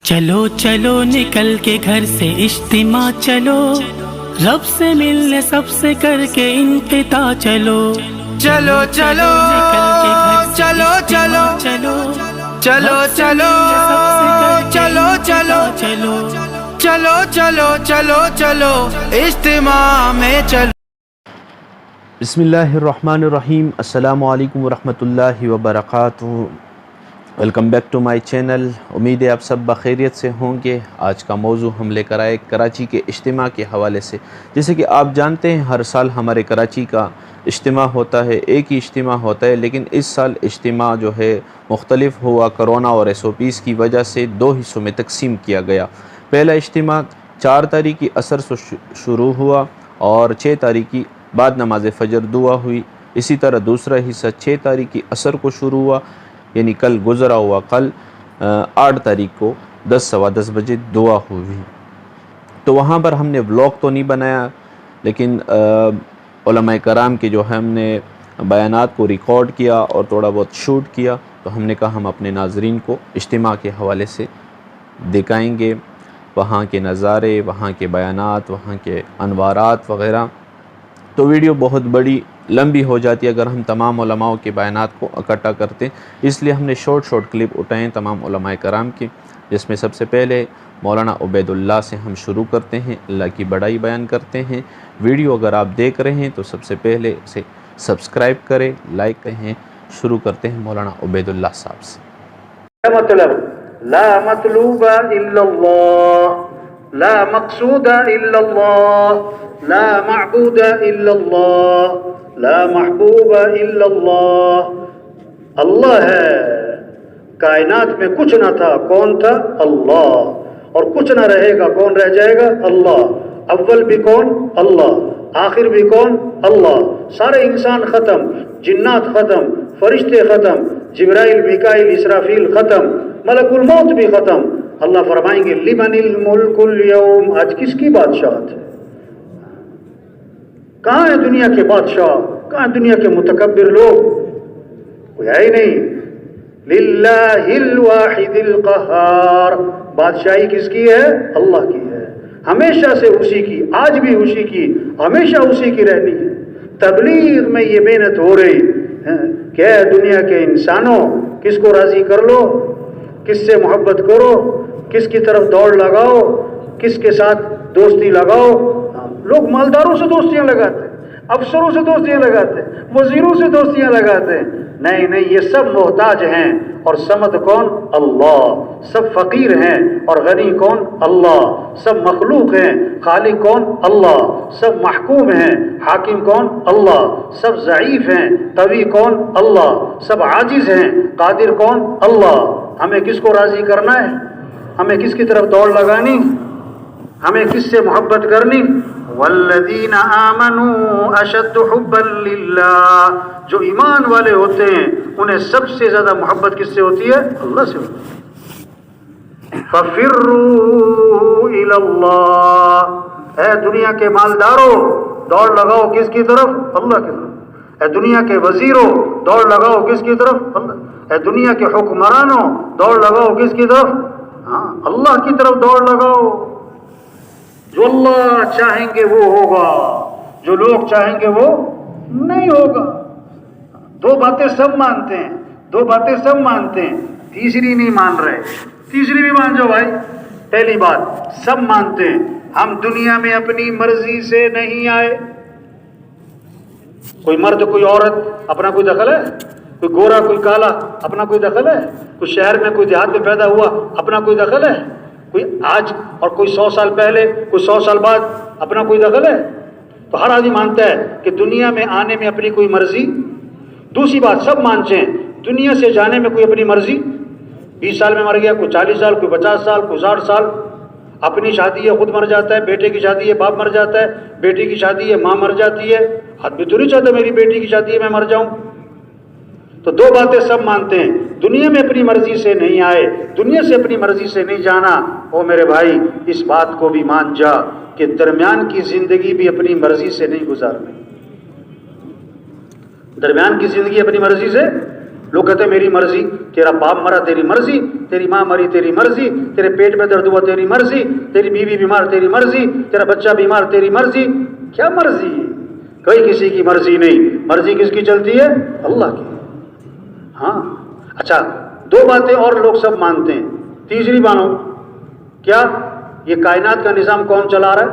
چلو چلو نکل کے گھر سے اجتماع چلو، رب سے ملنے سب سے کر کے انقطاع چلو، چلو چلو چلو چلو چلو چلو چلو چلو چلو چلو چلو چلو چلو چلو اجتماع میں چلو۔ بسم اللہ الرحمن الرحیم۔ السلام علیکم ورحمۃ اللہ وبرکاتہ۔ Welcome back to my channel. امید ہے آپ سب بخیریت سے ہوں گے۔ آج کا موضوع ہم لے کر آئے کراچی کے اجتماع کے حوالے سے۔ جیسے کہ آپ جانتے ہیں ہر سال ہمارے کراچی کا اجتماع ہوتا ہے، ایک ہی اجتماع ہوتا ہے، لیکن اس سال اجتماع جو ہے مختلف ہوا۔ کرونا اور SOPs کی وجہ سے دو حصوں میں تقسیم کیا گیا۔ پہلا اجتماع 4 تاریخ کی عصر سے شروع ہوا اور 6 تاریخ کی بعد نماز فجر دعا ہوئی۔ اسی طرح دوسرا حصہ 6 تاریخ کی عصر کو شروع ہوا، یعنی کل گزرا ہوا کل 8 تاریخ کو 10 سوا 10 بجے دعا ہوئی۔ تو وہاں پر ہم نے ولاگ تو نہیں بنایا، لیکن علماء کرام کے جو ہے ہم نے بیانات کو ریکارڈ کیا اور تھوڑا بہت شوٹ کیا۔ تو ہم نے کہا ہم اپنے ناظرین کو اجتماع کے حوالے سے دکھائیں گے، وہاں کے نظارے، وہاں کے بیانات، وہاں کے انوارات وغیرہ۔ تو ویڈیو بہت بڑی لمبی ہو جاتی ہے اگر ہم تمام علماء کے بیانات کو اکٹھا کرتے ہیں، اس لیے ہم نے شارٹ کلپ اٹھائے ہیں تمام علماء کرام کی، جس میں سب سے پہلے مولانا عبید اللہ سے ہم شروع کرتے ہیں، اللہ کی بڑائی بیان کرتے ہیں۔ ویڈیو اگر آپ دیکھ رہے ہیں تو سب سے پہلے اسے سبسکرائب کریں، لائک کریں۔ شروع کرتے ہیں مولانا عبید اللہ صاحب سے۔ مطلب لا مطلوب الا اللہ، لا مقصود الا اللہ، لا معبود الا اللہ، لا محبوب الا اللہ۔ اللہ ہے، کائنات میں کچھ نہ تھا، کون تھا؟ اللہ، اور کچھ نہ رہے گا، کون رہ جائے گا؟ اللہ۔ اول بھی کون؟ اللہ۔ آخر بھی کون؟ اللہ۔ سارے انسان ختم، جنات ختم، فرشتے ختم، جبرائیل، میکائیل، اسرافیل ختم، ملک الموت بھی ختم۔ اللہ فرمائیں گے لمن الملک اليوم، آج کس کی بادشاہت ہے؟ کہاں ہے دنیا کے بادشاہ؟ کہاں دنیا کے متکبر لوگ؟ کوئی ہے ہی نہیں۔ للہ الواحد القہار، بادشاہی کس کی ہے؟ اللہ کی ہے، ہمیشہ سے اسی کی، آج بھی اسی کی، ہمیشہ اسی کی رہنی ہے۔ تبلیغ میں یہ محنت ہو رہی کہ اے دنیا کے انسانوں، کس کو راضی کر لو، کس سے محبت کرو، کس کی طرف دوڑ لگاؤ، کس کے ساتھ دوستی لگاؤ۔ لوگ مالداروں سے دوستیاں لگاتے ہیں، افسروں سے دوستیاں لگاتے ہیں، وزیروں سے دوستیاں لگاتے ہیں۔ نہیں، یہ سب محتاج ہیں، اور سمد کون؟ اللہ۔ سب فقیر ہیں اور غنی کون؟ اللہ۔ سب مخلوق ہیں، خالق کون؟ اللہ۔ سب محکوم ہیں، حاکم کون؟ اللہ۔ سب ضعیف ہیں، قوی کون؟ اللہ۔ سب عاجز ہیں، قادر کون؟ اللہ۔ ہمیں کس کو راضی کرنا ہے؟ ہمیں کس کی طرف دوڑ لگانی؟ ہمیں کس سے محبت کرنی؟ والذین آمنوا اشد حبا للہ، جو ایمان والے ہوتے ہیں انہیں سب سے زیادہ محبت کس سے ہوتی ہے؟ اللہ سے ہوتی ہے۔ ففروا الی اللہ، اے دنیا کے مالداروں دوڑ لگاؤ کس کی طرف؟ اللہ کی طرف۔ اے دنیا کے وزیروں دوڑ لگاؤ کس کی طرف؟ اللہ۔ اے دنیا کے حکمرانوں دوڑ لگاؤ کس کی طرف؟ ہاں، اللہ کی طرف دوڑ لگاؤ۔ جو اللہ چاہیں گے وہ ہوگا، جو لوگ چاہیں گے وہ نہیں ہوگا۔ دو باتیں سب مانتے ہیں، دو باتیں سب مانتے ہیں، تیسری نہیں مان رہے۔ تیسری بھی مان جاؤ بھائی۔ پہلی بات سب مانتے ہیں ہم دنیا میں اپنی مرضی سے نہیں آئے۔ کوئی مرد کوئی عورت اپنا کوئی دخل ہے؟ کوئی گورا کوئی کالا اپنا کوئی دخل ہے؟ کوئی شہر میں کوئی دیہات میں پیدا ہوا اپنا کوئی دخل ہے؟ کوئی آج اور کوئی 100 سال پہلے، کوئی 100 سال بعد اپنا کوئی دخل ہے؟ تو ہر آدمی مانتا ہے کہ دنیا میں آنے میں اپنی کوئی مرضی۔ دوسری بات سب مانتے ہیں دنیا سے جانے میں کوئی اپنی مرضی۔ 20 سال میں مر گیا، کوئی 40 سال، کوئی 50 سال، کوئی 60 سال۔ اپنی شادی ہے خود مر جاتا ہے، بیٹے کی شادی ہے باپ مر جاتا ہے، بیٹی کی شادی ہے ماں مر جاتی ہے۔ آدمی تو نہیں چاہتا میری بیٹی کی شادی ہے میں مر جاؤں۔ تو دو باتیں سب مانتے ہیں، دنیا میں اپنی مرضی سے نہیں آئے، دنیا سے اپنی مرضی سے نہیں جانا۔ او میرے بھائی اس بات کو بھی مان جا کہ درمیان کی زندگی بھی اپنی مرضی سے نہیں گزارنی۔ درمیان کی زندگی اپنی مرضی سے لوگ کہتے ہیں میری مرضی، تیرا باپ مرا تیری مرضی، تیری ماں مری تیری مرضی، تیرے پیٹ میں درد ہوا تیری مرضی، تیری بیوی بیمار تیری مرضی، تیرا بچہ بیمار تیری مرضی. کیا مرضی؟ کوئی کسی کی مرضی نہیں. مرضی کس کی چلتی ہے؟ اللہ کی. ہاں اچھا، دو باتیں اور لوگ سب مانتے ہیں. تیسری مانو کیا؟ یہ کائنات کا نظام کون چلا رہا ہے؟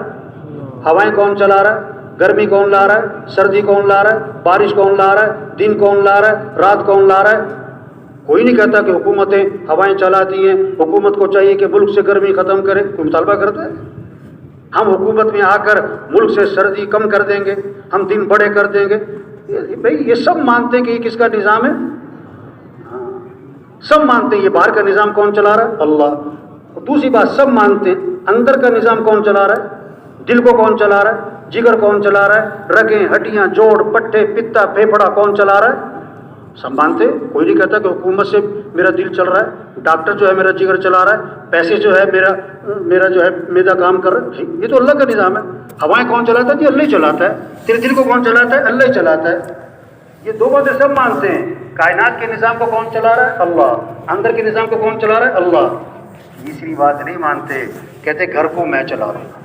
ہوائیں کون چلا رہا ہے؟ گرمی کون لا رہا ہے؟ سردی کون لا رہا ہے؟ بارش کون لا رہا ہے؟ دن کون لا رہا ہے؟ رات کون لا رہا ہے؟ کوئی نہیں کہتا کہ حکومتیں ہوائیں چلاتی ہیں، حکومت کو چاہیے کہ ملک سے گرمی ختم کرے. کوئی مطالبہ کرتا ہے؟ ہم حکومت میں آ کر ملک سے سردی کم کر دیں گے، ہم دن بڑے کر دیں گے. بھئی یہ سب مانتے ہیں کہ یہ کس کا نظام ہے؟ سب مانتے ہیں. یہ باہر کا نظام کون چلا رہا ہے؟ اللہ. دوسری بات، سب مانتے ہیں اندر کا نظام کون چلا رہا ہے؟ دل کو کون چلا رہا ہے؟ جگر کون چلا رہا ہے؟ رگیں، ہڈیاں، جوڑ، پٹھے، پتا، پھیپھڑا کون چلا رہا ہے؟ سب مانتے. کوئی نہیں کہتا کہ حکومت سے میرا دل چل رہا ہے، ڈاکٹر جو ہے میرا جگر چلا رہا ہے، پیسے جو ہے میرا جو ہے میدا کام کر رہا ہے. یہ تو اللہ کا نظام ہے. ہوائیں کون چلاتا ہے؟ یہ اللہ ہی چلاتا ہے. تیرے دل کو کون چلاتا ہے؟ اللہ ہی چلاتا ہے. یہ دو باتیں سب مانتے ہیں. کائنات کے نظام کو کون چلا رہا ہے؟ اللہ. اندر کے نظام کو کون چلا رہا ہے؟ اللہ. تیسری بات نہیں مانتے. کہتے گھر کو میں چلا رہا ہوں،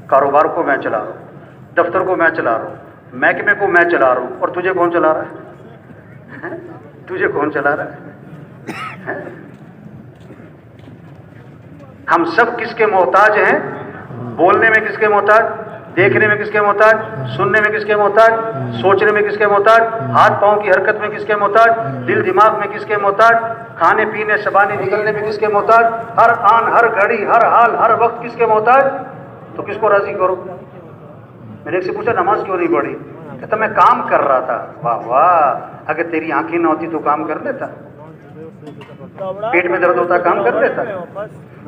کاروبار کو میں چلا رہا ہوں، دفتر کو میں چلا رہا ہوں، محکمے کو میں چلا رہا ہوں. اور تجھے کون چلا رہا ہے؟ تجھے کون چلا رہا ہے؟ ہم سب کس کے محتاج ہیں؟ بولنے میں کس کے محتاج؟ دیکھنے میں کس کے محتاج؟ سننے میں کس کے محتاج؟ سوچنے میں کس کے محتاج؟ ہاتھ پاؤں کی حرکت میں کس کے محتاج؟ دل دماغ میں کس کے محتاج؟ کھانے پینے زبانی نکلنے میں کس کے محتاج؟ ہر آن، ہر گھڑی، ہر حال، ہر وقت کس کے محتاج؟ تو کس کو راضی کرو؟ میں نے ایک سے پوچھا نماز کیوں نہیں پڑھی؟ کہتا میں کام کر رہا تھا. واہ واہ، اگر تیری آنکھیں نہ ہوتی تو کام کر لیتا؟ پیٹ میں درد ہوتا کام کر لیتا؟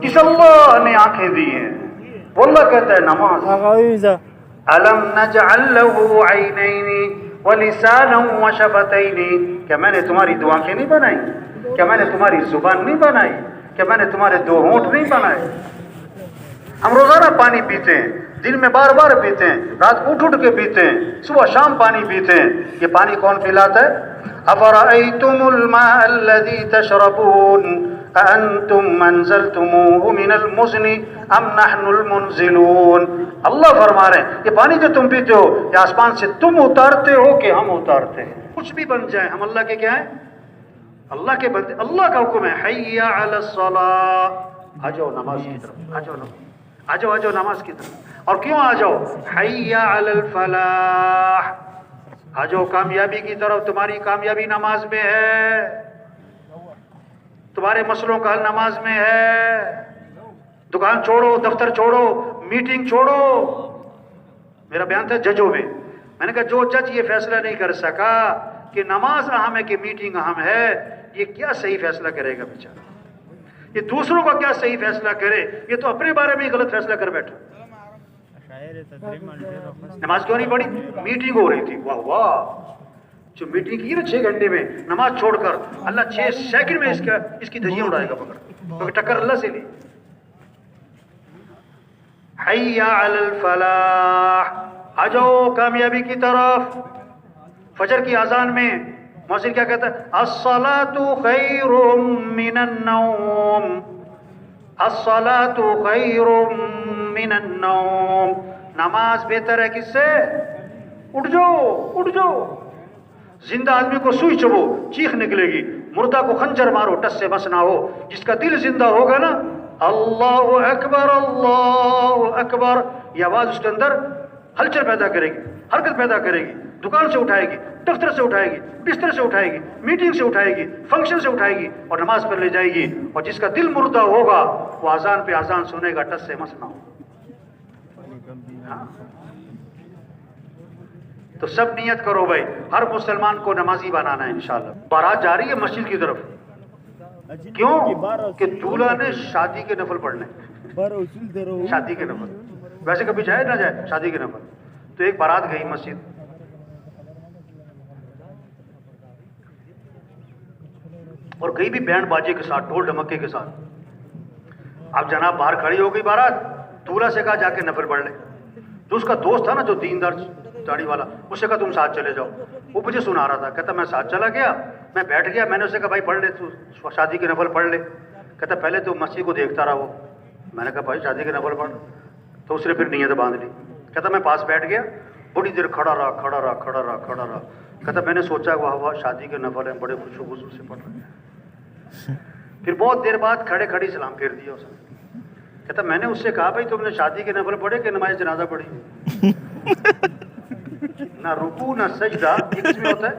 جس اللہ نے آنکھیں دی ہیں وہ اللہ کہتا ہے نماز. الم نجعل له عینین ولسانا وشفتین. کیا میں نے تمہاری دو آنکھیں نہیں بنائی؟ کیا میں نے تمہاری زبان نہیں بنائی؟ کیا میں نے تمہارے دو ہونٹ نہیں بنائے؟ ہم روزانہ پانی پیتے ہیں، دن میں بار بار پیتے ہیں، رات اٹھ اٹھ کے پیتے ہیں، صبح شام پانی پیتے ہیں. یہ پانی کون پلاتا ہے؟ افرأیتم الماء الذی تشربون أأنتم أنزلتموه من المزن ام نحن المنزلون. اللہ فرما رہے ہیں یہ پانی جو تم پیتے ہو یہ آسمان سے تم اتارتے ہو کہ ہم اتارتے ہیں؟ کچھ بھی بن جائے ہم اللہ کے کیا ہیں؟ اللہ کے بندے. اللہ کا حکم ہے حی علی الصلاۃ. آ جاؤ نماز کی طرف، آ جاؤ آ جاؤ، آ جاؤ نماز کی طرف. اور کیوں آ جاؤ؟ حی علی الفلاح. آ جاؤ کامیابی کی طرف. تمہاری کامیابی نماز میں ہے، تمہارے مسئلوں کا حل نماز میں ہے. دکان چھوڑو، دفتر چھوڑو، میٹنگ چھوڑو. میرا بیان تھا ججوں میں. میں نے کہا جو جج یہ فیصلہ نہیں کر سکا کہ نماز اہم ہے کہ میٹنگ اہم ہے، یہ کیا صحیح فیصلہ کرے گا بیچارہ؟ یہ دوسروں کا کیا صحیح فیصلہ کرے؟ یہ تو اپنے بارے میں ہی غلط فیصلہ کر بیٹھا. نماز کیوں نہیں پڑھی؟ میٹنگ ہو رہی تھی. واہ واہ، جو میٹنگ کی نا 6 گھنٹے میں، نماز چھوڑ کر اللہ 6 سیکنڈ میں اس کی دھجیاں اڑائے گا پکڑ، کیونکہ ٹکر اللہ سے لی. حی علی الفلاح. آ جاؤ کامیابی کی طرف. فجر کی اذان میں مؤذن کیا کہتا ہے؟ الصلاۃ خیر من النوم. الصلاۃ خیر من النوم. نماز بہتر ہے کس سے؟ اٹھ جاؤ، اٹھ جاؤ. زندہ آدمی کو سوئی چبو چیخ نکلے گی، مردہ کو خنجر مارو ٹس سے بس نہ ہو. جس کا دل زندہ ہوگا نا، اللہ اکبر اللہ اکبر، یہ آواز اس کے اندر ہلچل پیدا کرے گی، حرکت پیدا کرے گی. دکان سے اٹھائے گی، دفتر سے اٹھائے گی، بستر سے اٹھائے گی، میٹنگ سے اٹھائے گی، فنکشن سے اٹھائے گی اور نماز پر لے جائے گی. اور جس کا دل مردہ ہوگا وہ اذان پہ اذان سنے گا ٹس سے مس نہ ہو. تو سب نیت کرو بھائی، ہر مسلمان کو نمازی بنانا ہے انشاءاللہ. بارات جا رہی ہے مسجد کی طرف. کیوں؟ کہ دولہا نے شادی کے نفل پڑھنے. شادی کے نفل ویسے کبھی جائے نہ جائے شادی کے نفل. تو ایک بارات گئی مسجد، اور گئی بھی بینڈ باجے کے ساتھ، ڈھول ڈھمکے کے ساتھ. اب جناب باہر کھڑی ہو گئی بارات، دولہا سے کہا جا کے نفل پڑھ لے. جو اس کا دوست تھا نا جو دیندار داڑھی والا، اس سے کہا تم ساتھ چلے جاؤ. وہ مجھے سنا رہا تھا. کہتا میں ساتھ چلا گیا, میں بیٹھ گیا, میں نے اسے کہا بھائی پڑھ لے تو شادی کے نفل پڑھ لے. کہتا پہلے تو مسجد کو دیکھتا رہا وہ. میں نے کہا بھائی شادی کے نفل پڑھ. تو اس نے پھر نیت باندھ لی. کہتا میں پاس بیٹھ گیا, بڑی دیر کھڑا رہا. کہتا میں نے سوچا واہ شادی کے نفل ہیں, بڑے خوش و خصوص سے پڑھ رہے ہیں. پھر بہت دیر بعد کھڑے کھڑی سلام پھیر دیا اس نے. کہتا میں نے اس سے کہا بھائی تم نے شادی کے نفل پڑھے کہ نماز جنازہ پڑھی؟ نہ رکوع نہ سجدہ, یہ کس میں ہوتا ہے؟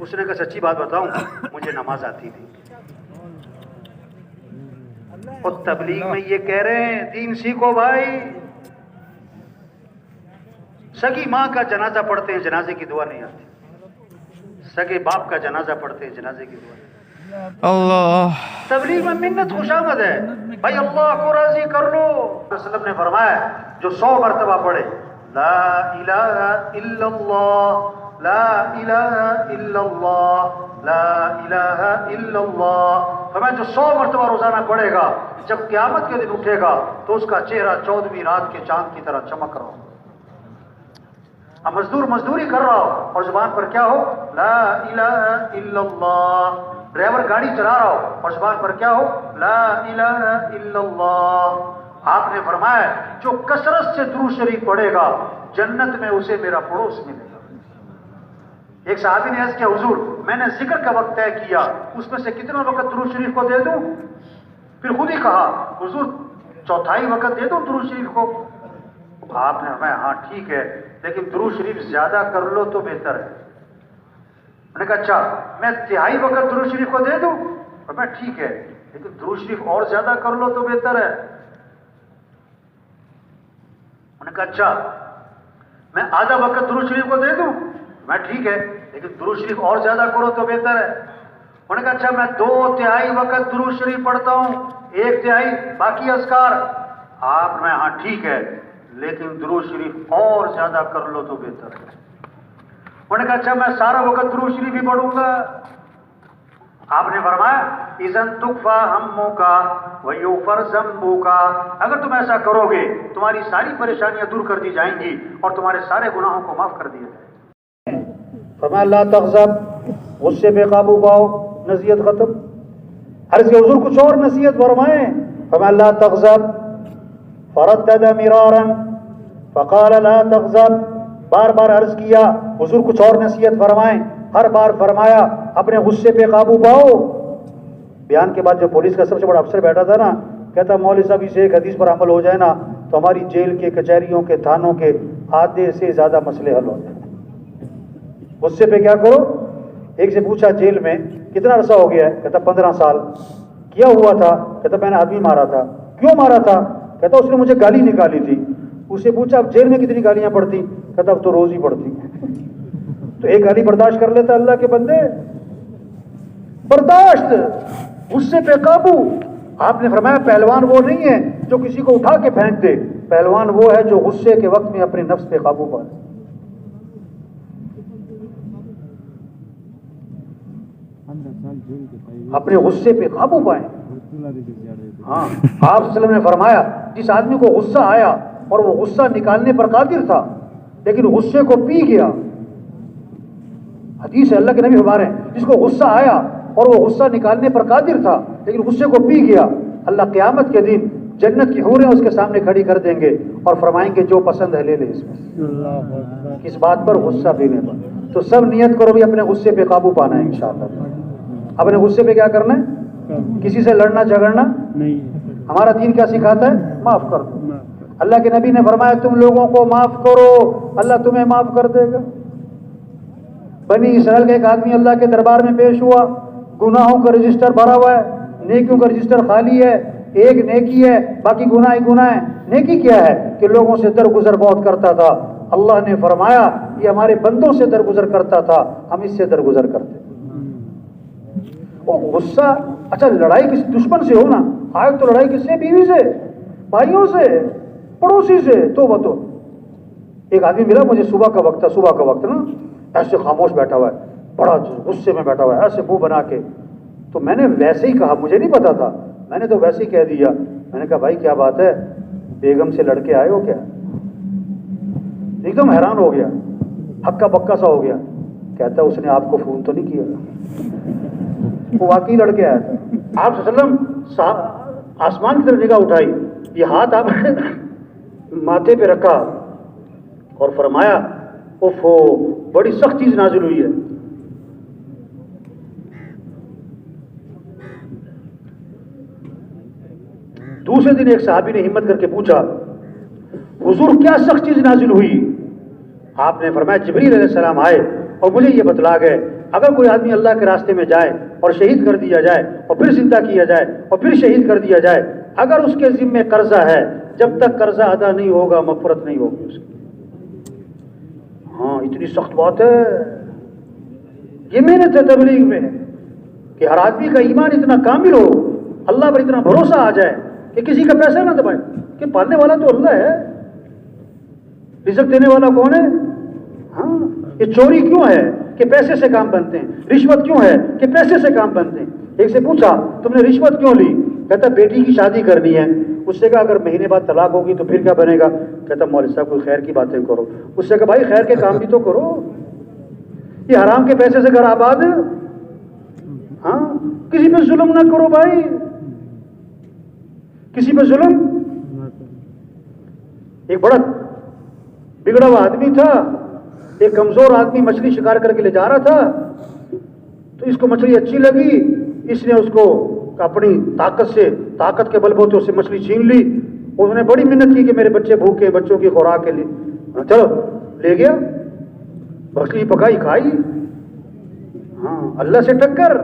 اس نے کہا سچی بات بتاؤں, مجھے نماز آتی تھی. اور تبلیغ میں یہ کہہ رہے ہیں دین سیکھو بھائی. سگی ماں کا جنازہ پڑھتے ہیں, جنازے کی دعا نہیں آتی. سگے باپ کا جنازہ پڑھتے ہیں, جنازے کی دعا نہیں. اللہ. تبلیغ میں منت خوشامد ہے بھائی, اللہ کو راضی کر لو. وسلم نے فرمایا جو 100 مرتبہ پڑھے لا الہ الا اللہ, لا الہ الا اللہ, لا الہ الا اللہ, فرمایا جو 100 مرتبہ روزانہ پڑھے گا, جب قیامت کے دن اٹھے گا تو اس کا چہرہ 14ویں رات کے چاند کی طرح چمک رہا ہو. اب مزدوری کر رہا ہو اور زبان پر کیا ہو, لا الہ الا اللہ. ڈرائیور گاڑی چلا رہا ہو اور زبان پر کیا ہو, لا الہ الا اللہ. آپ نے فرمایا جو کثرت سے درود شریف پڑھے گا جنت میں اسے میرا پڑوس ملے گا. ایک صحابی نے عرض کیا حضور میں نے ذکر کا وقت طے کیا, اس میں سے کتنا وقت درود شریف کو دے دوں؟ پھر خود ہی کہا حضور 1/4 وقت دے دوں درود شریف کو. آپ نے فرمایا ہاں ٹھیک ہے, لیکن درود شریف زیادہ کر لو تو بہتر ہے. میں نے کہا اچھا میں 1/3 وقت درود شریف کو دے دوں؟ اور میں ٹھیک ہے, لیکن درود شریف اور زیادہ کر لو تو بہتر ہے. میں نے کہا اچھا میں آدھا وقت درود شریف کو دے دوں؟ میں ٹھیک ہے, لیکن درود شریف اور زیادہ کرو تو بہتر ہے. میں نے کہا اچھا میں 2/3 وقت درود شریف پڑھتا ہوں, 1/3 باقی اذکار. آپ میں ہاں ٹھیک ہے, لیکن درود شریف اور زیادہ کر لو تو بہتر ہے. انہوں نے کہا اچھا میں سارا وقت درود شریف ہی پڑھوں گا. آپ نے فرمایا اذن تکفا ہموں کا ویغفر ذنبوں کا, اگر تم ایسا کرو گے تمہاری ساری پریشانیاں دور کر دی جائیں گی اور تمہارے سارے گناہوں کو معاف کر دیا جائے. فرمایا لا تغضب, غصے پہ قابو پاؤ, نصیحت ختم. عرض کے حضور کچھ اور نصیحت فرمائیں. فرمایا لا تغضب, فردد مرارا فقال لا تغضب, بار بار عرض کیا حضور کچھ اور نصیحت فرمائیں. ہر بار فرمایا اپنے غصے پہ قابو پاؤ. بیان کے بعد جو پولیس کا سب سے بڑا افسر بیٹھا تھا نا, کہتا مولوی صاحب اسے ایک حدیث پر عمل ہو جائے نا تو ہماری جیل کے, کچہریوں کے, تھانوں کے آدھے سے زیادہ مسئلے حل ہو جائیں. غصے پہ کیا کرو. ایک سے پوچھا جیل میں کتنا عرصہ ہو گیا ہے؟ کہتا 15 سال. کیا ہوا تھا؟ کہتا میں نے آدمی مارا تھا. کیوں مارا تھا؟ کہتا اس نے مجھے گالی نکالی تھی. اسے پوچھا اب جیل میں کتنی گالیاں پڑتی؟ کہتا اب تو روز ہی پڑتی. تو ایک گالی برداشت کر لیتا اللہ کے بندے, برداشت, غصے پہ قابو. آپ نے فرمایا پہلوان وہ نہیں ہے جو کسی کو اٹھا کے پھینک دے, پہلوان وہ ہے جو غصے کے وقت میں اپنے نفس پہ قابو پائے. اپنے غصے پہ قابو پائیں. ہاں آپ صلی اللہ علیہ وسلم نے فرمایا جس آدمی کو غصہ آیا اور وہ غصہ نکالنے پر قادر تھا لیکن غصے کو پی گیا, حدیث ہے اللہ کے نبی فرما رہے ہیں جس کو غصہ آیا اور وہ غصہ نکالنے پر قادر تھا لیکن غصے کو پی گیا, اللہ قیامت کے دن جنت کی حوریں اس کے سامنے کھڑی کر دیں گے اور فرمائیں گے جو پسند ہے لے لے اس میں. کس بات پر؟ غصہ پینے پر. تو سب نیت کرو بھی اپنے غصے پہ قابو پانا ہے انشاءاللہ. اپنے غصے پہ کیا کرنا ہے؟ کسی سے لڑنا جھگڑنا نہیں. ہمارا دین کیا سکھاتا ہے؟ معاف کر دو. اللہ کے نبی نے فرمایا تم لوگوں کو معاف کرو اللہ تمہیں معاف کر دے گا. بنی اسرائیل کا ایک آدمی اللہ کے دربار میں پیش ہوا, گناہوں کا رجسٹر بھرا ہوا ہے, نیکیوں کا رجسٹر خالی ہے. ایک نیکی ہے باقی گناہ ہی گناہ ہے. نیکی کیا ہے کہ لوگوں سے درگزر بہت کرتا تھا. اللہ نے فرمایا یہ ہمارے بندوں سے درگزر کرتا تھا, ہم اس سے درگزر کرتے. وہ غصہ, اچھا لڑائی کسی دشمن سے ہو نا, آئے تو لڑائی کس سے؟ بیوی سے, بھائیوں سے, پڑوسی سے. تو وہ تو ایک آدمی ملا مجھے, صبح کا وقت تھا, صبح کا وقت نا, ایسے خاموش بیٹھا ہوا ہے, بڑا غصے میں بیٹھا ہوا ہے, ایسے منہ بنا کے. تو میں نے ویسے ہی کہا, مجھے نہیں پتا تھا, میں نے تو ویسے ہی کہہ دیا. میں نے کہا بھائی کیا بات ہے, بیگم سے لڑ کے آئے ہو کیا؟ ایک دم حیران ہو گیا. ہکا بکا سا ہو گیا. کہتا ہے اس نے آپ کو فون تو نہیں کیا؟ وہ واقعی لڑکے آیا تھا. آپ صلی اللہ علیہ وسلم آسمان کی طرف نگاہ اٹھائی, یہ ہاتھ آپ نے ماتھے پہ رکھا اور فرمایا اوفو بڑی سخت چیز نازل ہوئی ہے. دوسرے دن ایک صحابی نے ہمت کر کے پوچھا حضور کیا سخت چیز نازل ہوئی؟ آپ نے فرمایا جبریل علیہ السلام آئے اور مجھے یہ بتلا گئے اگر کوئی آدمی اللہ کے راستے میں جائے اور شہید کر دیا جائے اور پھر زندہ کیا جائے اور پھر شہید کر دیا جائے, اگر اس کے ذمے قرضہ ہے جب تک قرضہ ادا نہیں ہوگا مغفرت نہیں ہوگی اس کی. ہاں اتنی سخت بات ہے. یہ محنت ہے تبلیغ میں کہ ہر آدمی کا ایمان اتنا کامل ہو, اللہ پر اتنا بھروسہ آ جائے کہ کسی کا پیسہ نہ دبائے کہ پالنے والا تو اللہ ہے, رزق دینے والا کون ہے. ہاں یہ چوری کیوں ہے کہ پیسے سے کام بنتے ہیں, رشوت کیوں ہے کہ پیسے سے کام بنتے ہیں. ایک سے پوچھا تم نے رشوت کیوں لی؟ کہتا بیٹی کی شادی کرنی ہے. اس سے کہا اگر مہینے بعد طلاق ہوگی تو پھر کیا بنے گا؟ کہتا مولوی صاحب کوئی خیر کی باتیں کرو. اس سے کہا بھائی خیر کے کام بھی تو کرو, یہ حرام کے پیسے سے گھر آباد. ہاں کسی پہ ظلم نہ کرو بھائی, کسی پہ ظلم. ایک بڑا بگڑا ہوا آدمی تھا, ایک کمزور آدمی مچھلی شکار کر کے لے جا رہا تھا, تو اس کو مچھلی اچھی لگی, اس نے اس کو اپنی طاقت کے بل بوتے اس سے مچھلی چھین لی. اس نے بڑی محنت کی کہ میرے بچے بھوکے, بچوں کی خوراک کے لیے, چلو لے گیا, مچھلی پکائی کھائی. ہاں اللہ سے ٹکر,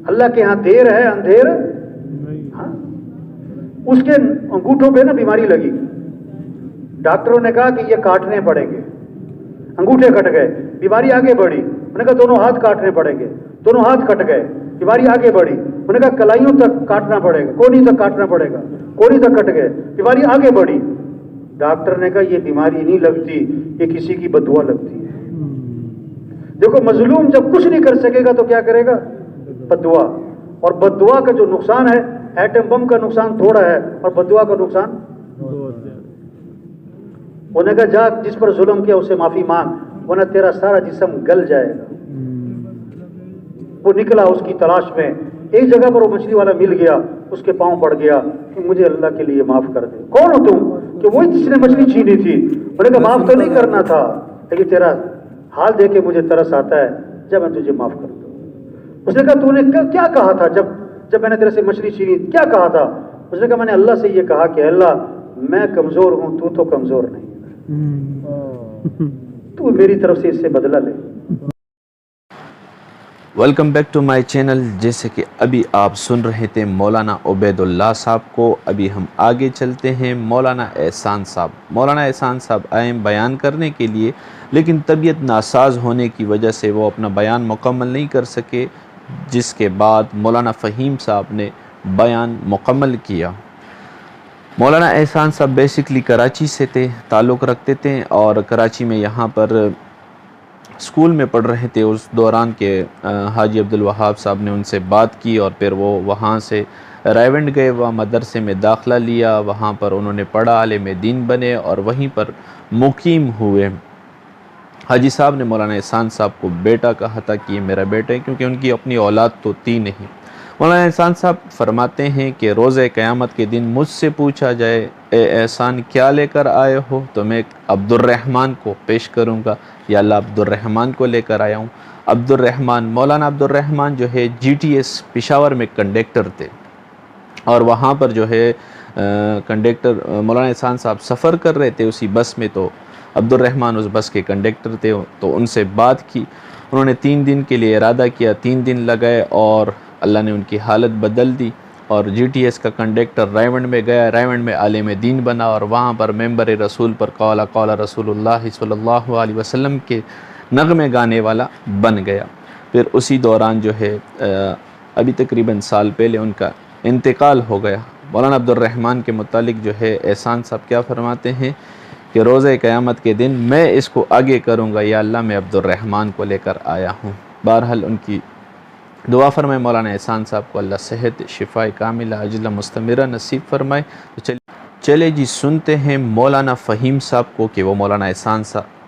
اللہ کے ہاں دیر ہے اندھیر. ہاں اس کے انگوٹھوں پہ نا بیماری لگی, ڈاکٹروں نے کہا کہ یہ کاٹنے پڑیں گے. انگوٹھے کٹ گئے, بیماری آگے بڑھی. انہوں نے کہا دونوں ہاتھ کاٹنے پڑیں گے, دونوں ہاتھ کٹ گئے, بیماری آگے بڑھی. انہوں نے کہا کلائیوں تک کاٹنا پڑے گا, کونی تک کاٹنا پڑے گا, کونی تک کٹ گئے, بیماری آگے بڑھی. ڈاکٹر نے کہا یہ بیماری نہیں لگتی, یہ کسی کی بددعا لگتی ہے. دیکھو مظلوم جب کچھ نہیں کر سکے گا تو کیا کرے گا؟ بددعا. اور بددعا کا جو نقصان ہے, ایٹم بم کا نقصان تھوڑا ہے اور بددعا کا نقصان. انہوں نے کہا جا جس پر ظلم کیا اسے معافی مانگ ورنہ تیرا سارا جسم گل جائے گا. وہ نکلا اس کی تلاش میں, ایک جگہ پر وہ مچھلی والا مل گیا, اس کے پاؤں پڑ گیا کہ مجھے اللہ کے لیے معاف کر دے. کون ہو تم؟ کہ وہی جس نے مچھلی چھینی تھی. انہوں نے کہا معاف تو نہیں کرنا تھا, لیکن تیرا حال دیکھ کے مجھے ترس آتا ہے, جب میں تجھے معاف کر دوں. اس نے کہا تو نے کیا کہا تھا جب میں نے تیرے سے مچھلی چھینی, کیا کہا تھا؟ اس نے کہا میں نے اللہ سے یہ کہا کہ اللہ میں کمزور ہوں, تو کمزور نہیں, تو میری طرف سے اس سے بدلہ لے. Welcome back to my channel. جیسے کہ ابھی آپ سن رہے تھے مولانا عبید اللہ صاحب کو, ابھی ہم آگے چلتے ہیں مولانا احسان صاحب. مولانا احسان صاحب آئے بیان کرنے کے لیے, لیکن طبیعت ناساز ہونے کی وجہ سے وہ اپنا بیان مکمل نہیں کر سکے, جس کے بعد مولانا فہیم صاحب نے بیان مکمل کیا. مولانا احسان صاحب بیسکلی کراچی سے تھے, تعلق رکھتے تھے, اور کراچی میں یہاں پر اسکول میں پڑھ رہے تھے. اس دوران کے حاجی عبدالوہاب صاحب نے ان سے بات کی اور پھر وہ وہاں سے رائیونڈ گئے, وہاں مدرسے میں داخلہ لیا, وہاں پر انہوں نے پڑھا, عالم دین بنے اور وہیں پر مقیم ہوئے. حاجی صاحب نے مولانا احسان صاحب کو بیٹا کہا تھا کہ یہ میرا بیٹا ہے, کیونکہ ان کی اپنی اولاد تو تھی نہیں. مولانا احسان صاحب فرماتے ہیں کہ روز قیامت کے دن مجھ سے پوچھا جائے اے احسان کیا لے کر آئے ہو, تو میں عبد الرحمن کو پیش کروں گا, یا اللہ عبد الرحمن کو لے کر آیا ہوں. عبد الرحمن, مولانا عبد الرحمن جو ہے جی ٹی ایس پشاور میں کنڈکٹر تھے, اور وہاں پر جو ہے کنڈکٹر مولانا احسان صاحب سفر کر رہے تھے اسی بس میں, تو عبد الرحمن اس بس کے کنڈکٹر تھے. تو ان سے بات کی, انہوں نے 3 دن کے لیے ارادہ کیا, 3 دن لگائے اور اللہ نے ان کی حالت بدل دی, اور جی ٹی ایس کا کنڈکٹر رائیونڈ میں گیا, رائیونڈ میں عالم دین بنا, اور وہاں پر ممبر رسول پر قال رسول اللہ صلی اللہ علیہ وسلم کے نغمے گانے والا بن گیا. پھر اسی دوران جو ہے ابھی تقریباً سال پہلے ان کا انتقال ہو گیا. مولانا عبد الرحمن کے متعلق جو ہے احسان صاحب کیا فرماتے ہیں کہ روز قیامت کے دن میں اس کو آگے کروں گا, یا اللہ میں عبد الرحمن کو لے کر آیا ہوں. بہرحال ان کی دعا فرمائے مولانا احسان صاحب کو اللہ صحت شفا کاملہ عاجلہ مستمرہ نصیب فرمائے. تو چلے جی سنتے ہیں مولانا فہیم صاحب کو کہ وہ مولانا احسان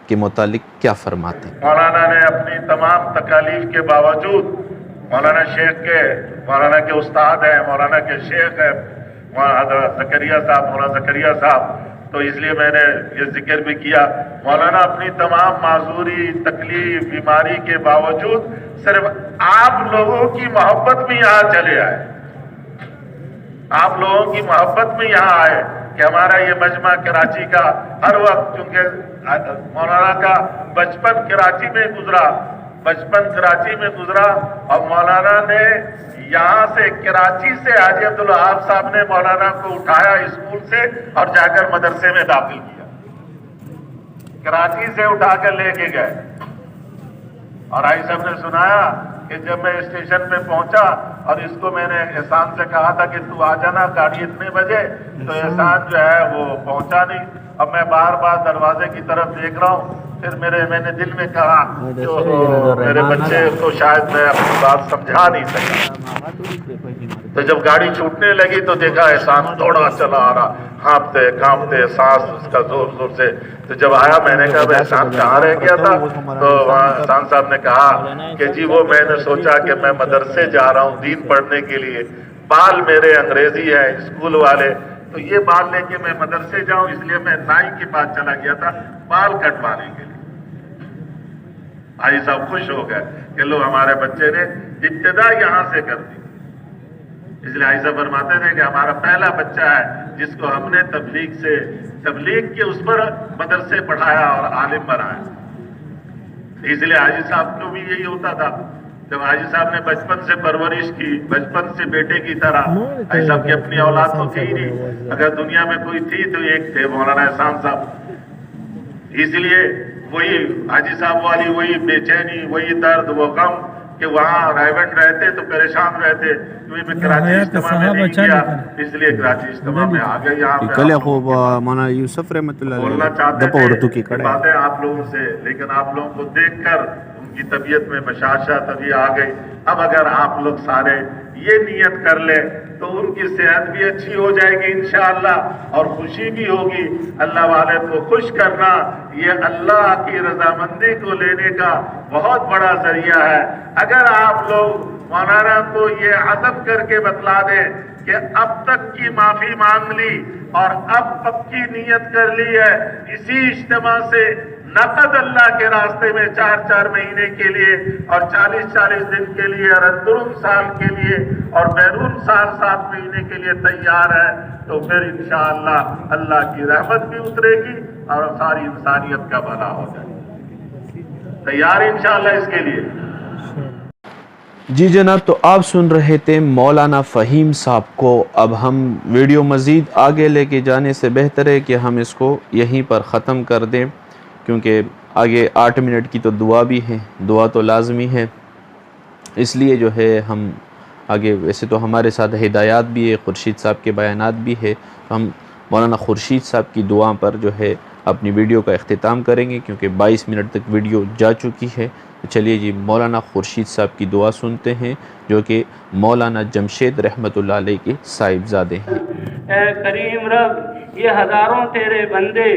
کے متعلق کیا فرماتے ہیں؟ مولانا نے اپنی تمام تکالیف کے باوجود مولانا کے استاد ہیں، مولانا کے شیخ ہیں حضرت زکریا صاحب، مولانا زکریا صاحب، تو اس لیے میں نے یہ ذکر بھی کیا، مولانا اپنی تمام معذوری، تکلیف، بیماری کے باوجود صرف آپ لوگوں کی محبت میں یہاں چلے آئے، آپ لوگوں کی محبت میں یہاں آئے کہ ہمارا یہ مجمع کراچی کا ہر وقت، چونکہ مولانا کا بچپن کراچی میں گزرا اور مولانا نے یہاں سے کراچی سے حاجی عبدالوہاب صاحب نے مولانا کو اٹھایا اسکول سے اور جا کر مدرسے میں داخل کیا، کراچی سے اٹھا کر لے کے گئے، اور حاجی صاحب نے سنایا کہ جب میں اسٹیشن پہ پہنچا اور اس کو میں نے احسان سے کہا تھا کہ تو آ جانا گاڑی اتنے بجے، تو احسان جو ہے وہ پہنچا نہیں، اب میں بار بار دروازے کی طرف دیکھ رہا ہوں، پھر میں نے دل میں کہا جو میرے بچے کو شاید میں اپنی بات سمجھا نہیں سکا، تو جب گاڑی چھوٹنے لگی تو دیکھا احسان دوڑا چلا آ رہا، کانپتے سانس اس کا زور زور سے، تو جب آیا میں نے کہا احسان کہاں رہ گیا تھا، تو احسان صاحب نے کہا کہ جی وہ میں نے سوچا کہ میں مدرسے جا رہا ہوں دین پڑھنے کے لیے، بال میرے انگریزی ہیں اسکول والے، تو یہ بال لے کے میں مدرسے جاؤں، اس لیے میں نائی کے پاس چلا گیا تھا بال کٹوانے کے لیے۔ بھائی صاحب خوش ہو گئے کہ لو ہمارے بچے نے ابتدا یہاں سے کر دی، اس لیے بھائی صاحب فرماتے تھے کہ ہمارا پہلا بچہ ہے جس کو ہم نے تبلیغ کے اس پر مدرسے پڑھایا اور عالم بنایا، اس لیے حاجی صاحب کو بھی یہی ہوتا تھا، جب حاجی صاحب نے بچپن سے پرورش کی، بچپن سے بیٹے کی طرح، حاجی صاحب کی اپنی اولاد تو تھی ہی نہیں، اگر دنیا میں کوئی تھی تو ایک تھے مولانا احسان صاحب، اس لیے وہی حاجی صاحب والی وہی بے چینی، وہی درد، وہ غم کہ وہاں رائیونڈ رہتے تو پریشان رہتے، کیونکہ میں کراچی اجتماع میں نہیں گیا، اس لیے کراچی اجتماع میں آ گئے یہاں پہ مولانا یوسف رحمۃ اللہ بولنا چاہتے تھے باتیں آپ لوگوں سے، لیکن آپ لوگوں کو دیکھ کر ان کی طبیعت میں بشاشت ابھی آ گئی۔ اب اگر آپ لوگ سارے یہ نیت کر لیں تو ان کی صحت بھی اچھی ہو جائے گی انشاءاللہ، اور خوشی بھی ہوگی، اللہ والے کو خوش کرنا یہ اللہ کی رضامندی کو لینے کا بہت بڑا ذریعہ ہے۔ اگر آپ لوگ مولانا کو یہ عزم کر کے بتلا دیں کہ اب تک کی معافی مانگ لی اور اب پکی نیت کر لی ہے اسی اجتماع سے نقد اللہ کے راستے میں 4 مہینے کے لیے اور 40 دن کے لیے اور اندرون سال کے لیے اور بیرون سال 7 مہینے کے لیے تیار ہے، تو پھر انشاءاللہ اللہ کی رحمت بھی اترے گی اور ساری انسانیت کا بھلا ہو جائے گا۔ تیار انشاءاللہ اس کے لیے؟ جی جناب، تو آپ سن رہے تھے مولانا فہیم صاحب کو۔ اب ہم ویڈیو مزید آگے لے کے جانے سے بہتر ہے کہ ہم اس کو یہیں پر ختم کر دیں، کیونکہ آگے 8 منٹ کی تو دعا بھی ہے، دعا تو لازمی ہے، اس لیے جو ہے ہم آگے، ویسے تو ہمارے ساتھ ہدایات بھی ہے، خورشید صاحب کے بیانات بھی ہے، تو ہم مولانا خورشید صاحب کی دعا پر جو ہے اپنی ویڈیو کا اختتام کریں گے، کیونکہ 22 منٹ تک ویڈیو جا چکی ہے۔ تو چلیے جی مولانا خورشید صاحب کی دعا سنتے ہیں، جو کہ مولانا جمشید رحمۃ اللہ علیہ کے صاحبزادے ہیں۔ اے کریم رب، یہ ہزاروں تیرے بندے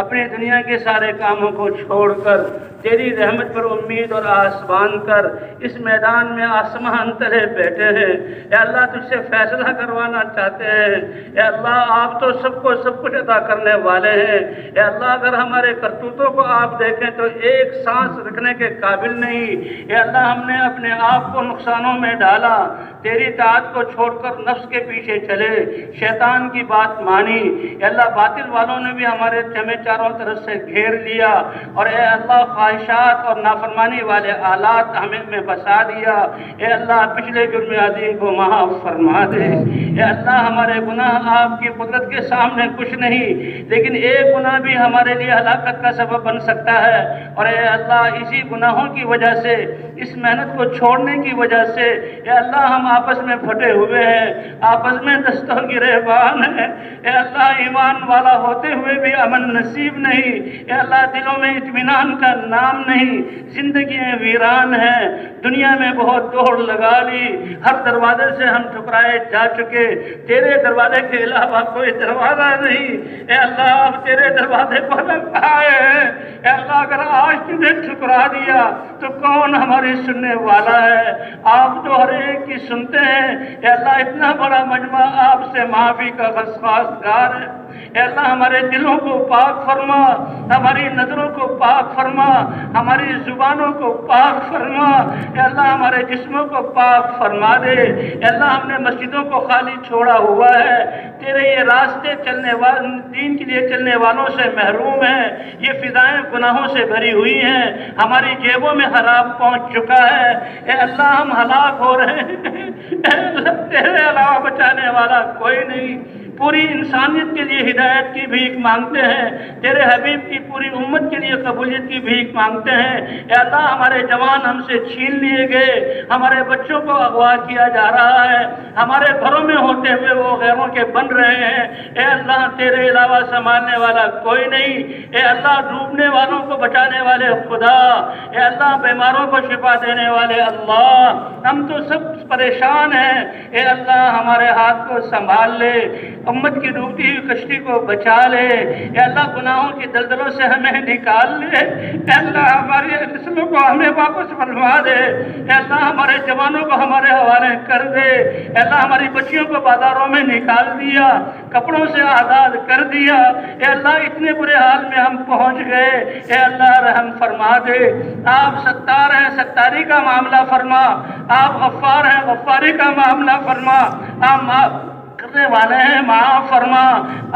اپنی دنیا کے سارے کاموں کو چھوڑ کر تیری رحمت پر امید اور آس باندھ کر اس میدان میں آسمان تلے بیٹھے ہیں۔ اے اللہ، تجھ سے فیصلہ کروانا چاہتے ہیں۔ اے اللہ، آپ تو سب کو سب کچھ عطا کرنے والے ہیں۔ اے اللہ، اگر ہمارے کرتوتوں کو آپ دیکھیں تو ایک سانس رکھنے کے قابل نہیں۔ اے اللہ، ہم نے اپنے آپ کو نقصانوں میں ڈالا، تیری اطاعت کو چھوڑ کر نفس کے پیچھے چلے، شیطان کی بات مانی۔ اے اللہ، باطل والوں نے بھی ہمارے ہمیں چاروں طرف سے گھیر لیا، اور اے اللہ خواہشات اور نافرمانی والے آلات ہمیں میں بسا دیا۔ اے اللہ، پچھلے جرم عظیم کو معاف فرما دے۔ اے اللہ، ہمارے گناہ آپ کی قدرت کے سامنے کچھ نہیں، لیکن ایک گناہ بھی ہمارے لیے ہلاکت کا سبب بن سکتا ہے، اور اے اللہ، اسی گناہوں کی وجہ سے، اس محنت کو چھوڑنے کی وجہ سے اے اللہ ہم آپس میں پھٹے ہوئے ہیں، آپس میں دست و گریبان ہیں۔ اے اللہ، ایمان والا ہوتے ہوئے بھی امن نصیب نہیں، اے اللہ دلوں میں اطمینان کا نام نہیں، زندگیاں ویران ہیں، دنیا میں بہت دوڑ لگا لی، ہر دروازے سے ہم ٹھکرائے جا چکے، تیرے دروازے کے علاوہ کوئی دروازہ نہیں، اے اللہ اب تیرے دروازے پر آئے ہیں، اے اللہ اگر آج تجھے ٹھکرا دیا تو کون ہماری سننے والا ہے؟ آپ تو ہر ایک کی سنتے ہیں، اے اللہ اتنا بڑا مجمع آپ سے معافی کا خواستگار ہے، اے اللہ ہمارے دلوں کو پاک فرما، ہماری نظروں کو پاک فرما، ہماری زبانوں کو پاک فرما، اے اللہ ہمارے جسموں کو پاک فرما دے، اے اللہ ہم نے مسجدوں کو خالی چھوڑا ہوا ہے، تیرے یہ راستے چلنے والے دین کے لیے چلنے والوں سے محروم ہیں، یہ فضائیں گناہوں سے بھری ہوئی ہیں، ہماری جیبوں میں ہلاک پہنچ چکا ہے، اے اللہ ہم ہلاک ہو رہے ہیں، اے اللہ تیرے علاوہ بچانے والا کوئی نہیں، پوری انسانیت کے لیے ہدایت کی بھیک مانگتے ہیں، تیرے حبیب کی پوری امت کے لیے قبولیت کی بھیک مانگتے ہیں، اے اللہ ہمارے جوان ہم سے چھین لیے گئے، ہمارے بچوں کو اغوا کیا جا رہا ہے، ہمارے گھروں میں ہوتے ہوئے وہ غیروں کے بن رہے ہیں، اے اللہ تیرے علاوہ سنبھالنے والا کوئی نہیں، اے اللہ ڈوبنے والوں کو بچانے والے خدا، اے اللہ بیماروں کو شفا دینے والے اللہ، ہم تو سب پریشان ہیں، اے اللہ ہمارے ہاتھ کو سنبھال لے، امت کی ڈوبتی ہوئی کشتی کو بچا لے، اے اللہ گناہوں کی دلدلوں سے ہمیں نکال لے، اے اللہ ہماری نسلوں کو ہمیں واپس بلوا دے، اے اللہ ہمارے جوانوں کو ہمارے حوالے کر دے، اے اللہ ہماری بچیوں کو بازاروں میں نکال دیا، کپڑوں سے آزاد کر دیا، اے اللہ اتنے برے حال میں ہم پہنچ گئے، اے اللہ رحم فرما دے، آپ ستار ہیں ستاری کا معاملہ فرما، آپ غفار ہیں غفاری کا معاملہ فرما، آپ معاف کرنے والے ہیں معاف فرما،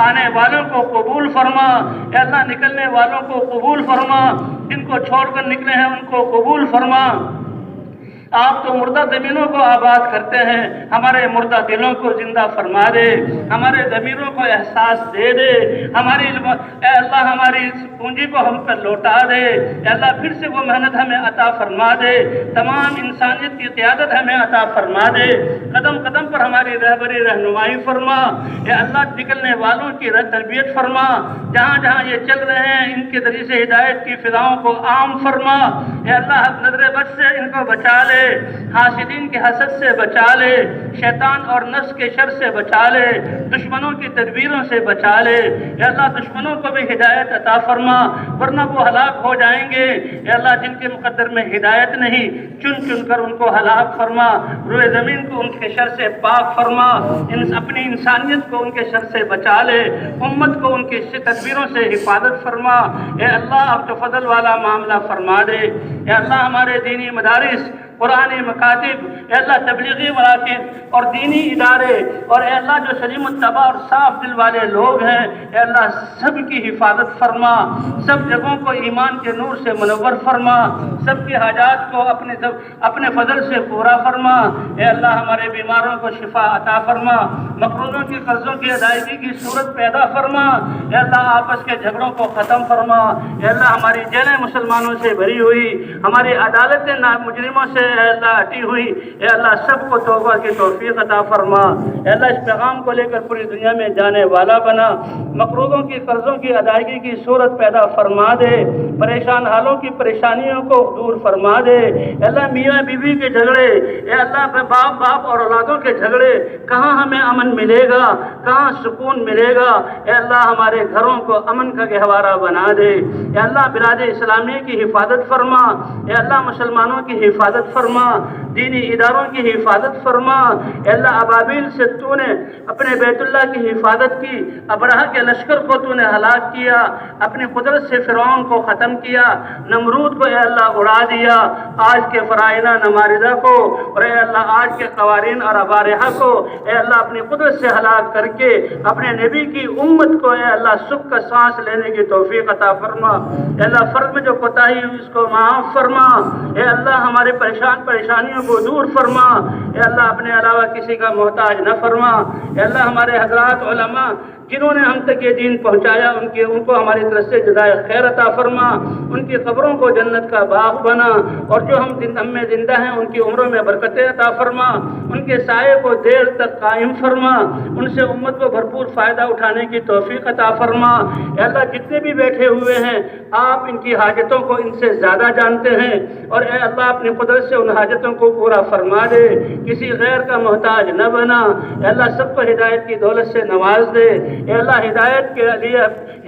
آنے والوں کو قبول فرما، اے اللہ نکلنے والوں کو قبول فرما، جن کو چھوڑ کر نکلے ہیں ان کو قبول فرما، آپ تو مردہ زمینوں کو آباد کرتے ہیں، ہمارے مردہ دلوں کو زندہ فرما دے، ہمارے ضمیروں کو احساس دے دے، اے اللہ ہماری پونجی کو ہم پر لوٹا دے، اے اللہ پھر سے وہ محنت ہمیں عطا فرما دے، تمام انسانیت کی قیادت ہمیں عطا فرما دے، قدم قدم پر ہماری رہبری رہنمائی فرما، اے اللہ نکلنے والوں کی تربیت فرما، جہاں جہاں یہ چل رہے ہیں ان کے ذریعے سے ہدایت کی فضاؤں کو عام فرما، اے اللہ نظر بد سے ان کو بچا لے، حاسدین کے حسد سے بچا لے، شیطان اور نفس کے شر سے بچا لے، دشمنوں کی تدبیروں سے بچا لے، اے اللہ دشمنوں کو بھی ہدایت عطا فرما ورنہ وہ ہلاک ہو جائیں گے، اے اللہ جن کے مقدر میں ہدایت نہیں چن چن کر ان کو ہلاک فرما، روئے زمین کو ان کے شر سے پاک فرما، اپنی انسانیت کو ان کے شر سے بچا لے، امت کو ان کی تدبیروں سے حفاظت فرما، اے اللہ اب تو فضل والا معاملہ فرما دے، اے اللہ ہمارے دینی مدارس قرآن مکاتب، اے اللہ تبلیغی مراکز اور دینی ادارے اور اے اللہ جو سلیم الطبع اور صاف دل والے لوگ ہیں، اے اللہ سب کی حفاظت فرما، سب جگہوں کو ایمان کے نور سے منور فرما، سب کی حاجات کو اپنے فضل سے پورا فرما، اے اللہ ہمارے بیماروں کو شفا عطا فرما، مقروضوں کی قرضوں کی ادائیگی کی صورت پیدا فرما، اے اللہ آپس کے جھگڑوں کو ختم فرما، اے اللہ ہماری جیلیں مسلمانوں سے بھری ہوئی، ہماری عدالتیں مجرموں سے اے اللہ ہٹی ہوئی، اے اللہ سب کو توبہ کی توفیق عطا فرما، اے اللہ اس پیغام کو لے کر پوری دنیا میں جانے والا بنا، مقروضوں کی قرضوں کی ادائیگی کی صورت پیدا فرما دے، پریشان حالوں کی پریشانیوں کو دور فرما دے، اے اللہ میاں بیوی کے جھگڑے، اے اللہ باپ اور اولادوں کے جھگڑے، کہاں ہمیں امن ملے گا، کہاں سکون ملے گا، اے اللہ ہمارے گھروں کو امن کا گہوارہ بنا دے، اے اللہ بلاد اسلامیہ کی حفاظت فرما، اے اللہ مسلمانوں کی حفاظت فرما، دینی اداروں کی حفاظت فرما، اے اللہ ابابیل سے تو نے اپنے بیت اللہ کی حفاظت کی، ابرہہ کے لشکر کو تو نے ہلاک کیا، اپنی قدرت سے فرعون کو ختم کیا، نمرود کو اے اللہ اڑا دیا، آج کے فرائضہ نماردہ کو اور اے اللہ آج کے قوارین اور ابارحہ کو اے اللہ اپنی قدرت سے ہلاک کر کے اپنے نبی کی امت کو اے اللہ سکھ کا سانس لینے کی توفیق عطا فرما، اے اللہ فرض میں جو کوتاہی ہوئی اس کو معاف فرما، اے اللہ ہماری پریشانی پریشانیوں کو دور فرما، اے اللہ اپنے علاوہ کسی کا محتاج نہ فرما، اے اللہ ہمارے حضرات علماء جنہوں نے ہم تک یہ دین پہنچایا ان کو ہماری طرف سے جزائے خیر عطا فرما، ان کی قبروں کو جنت کا باغ بنا، اور جو ہم میں زندہ ہیں ان کی عمروں میں برکتیں عطا فرما، ان کے سائے کو دیر تک قائم فرما، ان سے امت کو بھرپور فائدہ اٹھانے کی توفیق عطا فرما۔ اے اللہ جتنے بھی بیٹھے ہوئے ہیں آپ ان کی حاجتوں کو ان سے زیادہ جانتے ہیں، اور اے اللہ اپنی قدرت سے ان حاجتوں کو پورا فرما دے، کسی غیر کا محتاج نہ بنا، اے اللہ سب کو ہدایت کی دولت سے نواز دے، اے اللہ ہدایت کے لیے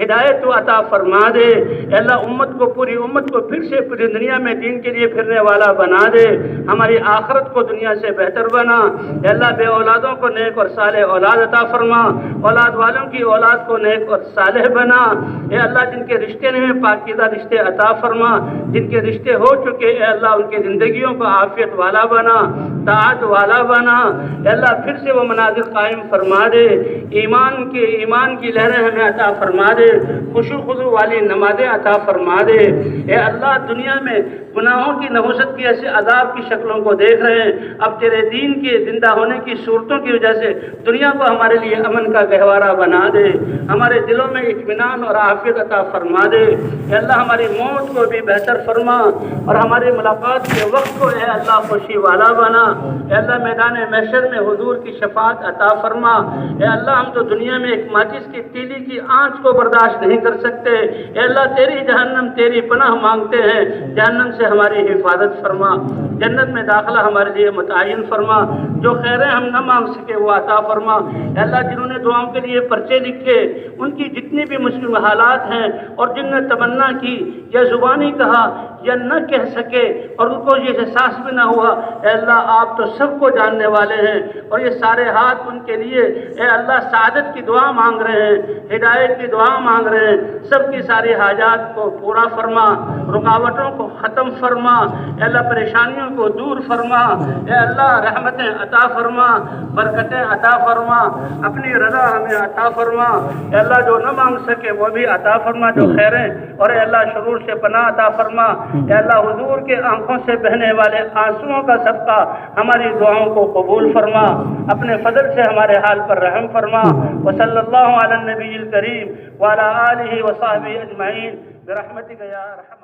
ہدایت تو عطا فرما دے، اے اللہ پوری امت کو پھر سے پوری دنیا میں دین کے لیے پھرنے والا بنا دے، ہماری آخرت کو دنیا سے بہتر بنا، اے اللہ بے اولادوں کو نیک اور صالح اولاد عطا فرما، اولاد والوں کی اولاد کو نیک اور صالح بنا، اے اللہ جن کے رشتے نہیں پاکیزہ رشتے عطا فرما، جن کے رشتے ہو چکے اے اللہ ان کی زندگیوں کو عافیت والا بنا، طاعت والا بنا، اے اللہ پھر سے وہ مناظر قائم فرما دے، ایمان کی لہریں ہمیں عطا فرما دے، خشوع خضوع والی نمازیں عطا فرما دے، اے اللہ دنیا میں گناہوں کی نحوست کی ایسے عذاب کی شکلوں کو دیکھ رہے ہیں، اب تیرے دین کے زندہ ہونے کی صورتوں کی وجہ سے دنیا کو ہمارے لیے امن کا گہوارہ بنا دے، ہمارے دلوں میں اطمینان اور عافیت عطا فرما دے، اے اللہ ہماری موت کو بھی بہتر فرما، اور ہماری ملاقات کے وقت کو اے اللہ خوشی والا بنا، اے اللہ میدان محشر میں حضور کی شفاعت عطا فرما، اے اللہ ہم تو دنیا میں ایک ماچس کی تیلی کی آنچ کو برداشت نہیں کر سکتے، اے اللہ تیری جہنم تیری پناہ مانگتے ہیں، جہنم سے ہماری حفاظت فرما، جنت میں داخلہ ہمارے لیے متعین فرما، جو خیریں ہم نہ مانگ سکے وہ عطا فرما، اے اللہ جنہوں نے دعاؤں کے لیے پرچے لکھے ان کی جتنی بھی مشکل حالات ہیں اور جن نے تمنا کی یا زبانی کہا یا نہ کہہ سکے اور ان کو یہ احساس بھی نہ ہوا، اے اللہ آپ تو سب کو جاننے والے ہیں، اور یہ سارے ہاتھ ان کے لیے اے اللہ سعادت کی دعا مانگ رہے ہیں، ہدایت کی دعا مانگ رہے ہیں، سب کی ساری حاجات کو پورا فرما، رکاوٹوں کو ختم فرما، اے اللہ پریشانیوں کو دور فرما، اے اللہ رحمتیں عطا فرما، برکتیں عطا فرما، اپنی رضا ہمیں عطا فرما، اے اللہ جو نہ مانگ سکے وہ بھی عطا فرما جو خیریں، اور اے اللہ شرور سے پناہ عطا فرما، اے اللہ حضور کے آنکھوں سے بہنے والے آنسوؤں کا صدقہ ہماری دعاؤں کو قبول فرما، اپنے فضل سے ہمارے حال پر رحم فرما، وصلی اللہ علی النبی الکریم وعلی آلہ وصحبہ اجمعین برحمتک یا ارحم